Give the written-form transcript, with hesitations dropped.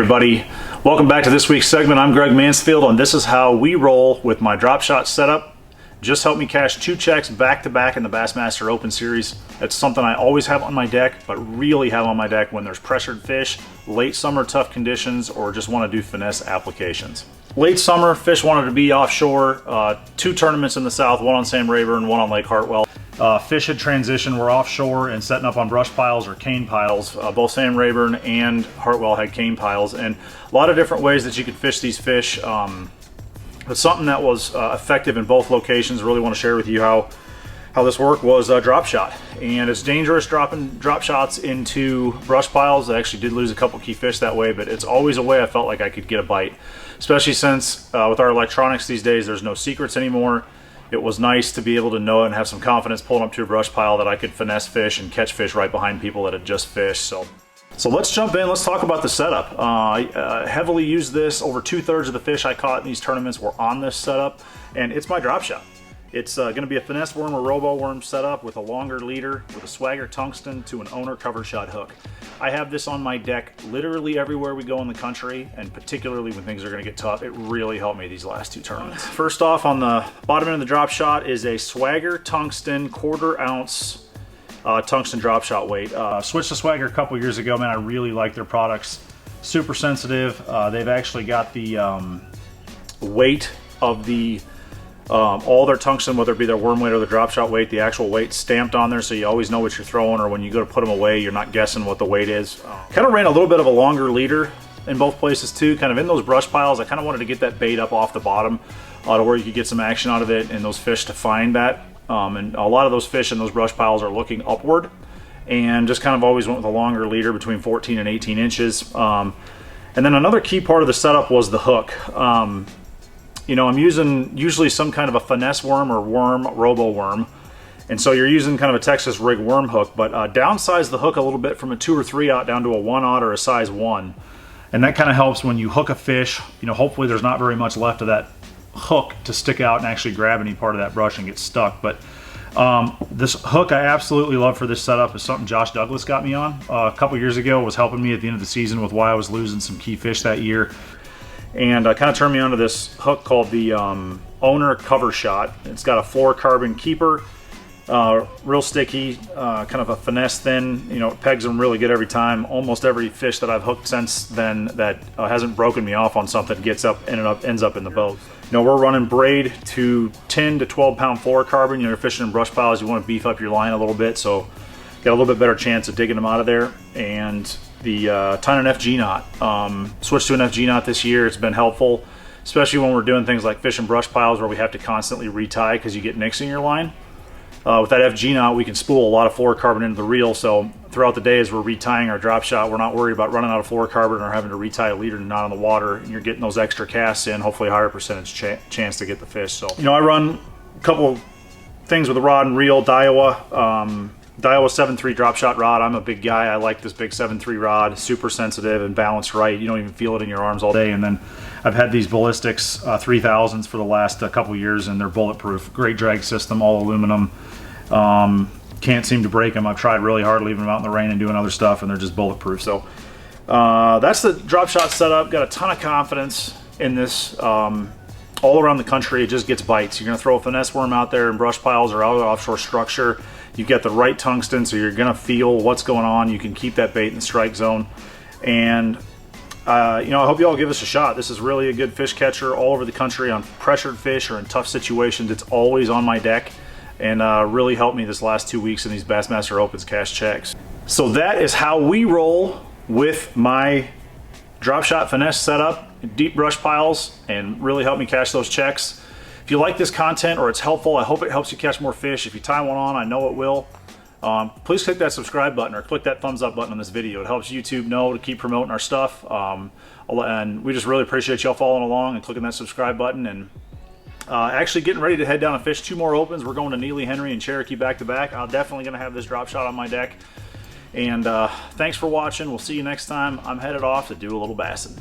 everybody, welcome back to this week's segment. I'm Greg Mansfield and this is how we roll with my drop shot setup. Just helped me cash 2 checks back to back in the Bassmaster Open Series. It's something I always have on my deck, but really have on my deck when there's pressured fish, late summer tough conditions, or just want to do finesse applications. Late summer, fish wanted to be offshore. 2 tournaments in the south, one on Sam Rayburn, one on Lake Hartwell. Fish had transitioned, were offshore and setting up on brush piles or cane piles. Both Sam Rayburn and Hartwell had cane piles, and a lot of different ways that you could fish these fish. But something that was effective in both locations, really want to share with you how this worked, was drop shot. And it's dangerous dropping drop shots into brush piles. I actually did lose a couple key fish that way, but it's always a way I felt like I could get a bite, especially since with our electronics these days, there's no secrets anymore. It was nice to be able to know and have some confidence pulling up to a brush pile that I could finesse fish and catch fish right behind people that had just fished. So let's jump in. Let's talk about the setup. I heavily used this. Over 2/3 of the fish I caught in these tournaments were on this setup, and it's my drop shot. It's going to be a finesse worm or robo worm setup with a longer leader with a swagger tungsten to an owner cover shot hook. I have this on my deck literally everywhere we go in the country, and particularly when things are going to get tough. It really helped me these last 2 tournaments. First off, on the bottom end of the drop shot is a swagger tungsten 1/4 ounce tungsten drop shot weight. Switched to swagger a couple years ago, man. I really like their products. Super sensitive. They've actually got the weight of the all their tungsten, whether it be their worm weight or the drop shot weight, the actual weight stamped on there, so you always know what you're throwing, or when you go to put them away, you're not guessing what the weight is. Kind of ran a little bit of a longer leader in both places too, kind of in those brush piles. I kind of wanted to get that bait up off the bottom to where you could get some action out of it and those fish to find that. And a lot of those fish in those brush piles are looking upward, and just kind of always went with a longer leader between 14 and 18 inches. And then another key part of the setup was the hook. You know, I'm using usually some kind of a finesse worm or worm, robo worm. And so you're using kind of a Texas rig worm hook, but downsize the hook a little bit from a 2 or 3 aught down to a 1 aught or a size 1. And that kind of helps when you hook a fish. You know, hopefully there's not very much left of that hook to stick out and actually grab any part of that brush and get stuck. But this hook I absolutely love for this setup is something Josh Douglas got me on a couple years ago. Was helping me at the end of the season with why I was losing some key fish that year. And kind of turned me onto this hook called the owner cover shot. It's got a fluorocarbon keeper, real sticky, kind of a finesse thin. You know, it pegs them really good every time. Almost every fish that I've hooked since then that hasn't broken me off on something ends up in the boat. You know, we're running braid to 10 to 12 pound fluorocarbon. You know, you're fishing in brush piles, you want to beef up your line a little bit, so got a little bit better chance of digging them out of there. And the ton an FG knot. Switched to an FG knot this year. It's been helpful, especially when we're doing things like fishing brush piles where we have to constantly retie because you get nicks in your line. With that FG knot, we can spool a lot of fluorocarbon into the reel, so throughout the day as we're retying our drop shot, we're not worried about running out of fluorocarbon or having to retie a leader knot on the water, and you're getting those extra casts in, hopefully a higher percentage chance to get the fish. So, you know, I run a couple things with the rod and reel, Daiwa 7.3 drop shot rod. I'm a big guy. I like this big 7.3 rod, super sensitive and balanced right. You don't even feel it in your arms all day. And then I've had these Ballistics 3000s for the last couple years, and they're bulletproof. Great drag system, all aluminum. Can't seem to break them. I've tried really hard leaving them out in the rain and doing other stuff, and they're just bulletproof. So that's the drop shot setup. Got a ton of confidence in this. All around the country, it just gets bites. You're gonna throw a finesse worm out there in brush piles or out of offshore structure. You've got the right tungsten, so you're gonna feel what's going on. You can keep that bait in the strike zone. And you know, I hope you all give us a shot. This is really a good fish catcher all over the country on pressured fish or in tough situations. It's always on my deck, and really helped me this last 2 weeks in these Bassmaster Opens cash checks. So that is how we roll with my drop shot finesse setup, deep brush piles, and really helped me cash those checks. If you like this content or it's helpful, I hope it helps you catch more fish. If you tie one on, I know it will. Please click that subscribe button or click that thumbs up button on this video. It helps YouTube know to keep promoting our stuff. And we just really appreciate y'all following along and clicking that subscribe button. And actually getting ready to head down and fish 2 more opens. We're going to Neely, Henry, and Cherokee back to back. I'm definitely going to have this drop shot on my deck. And thanks for watching. We'll see you next time. I'm headed off to do a little bassing.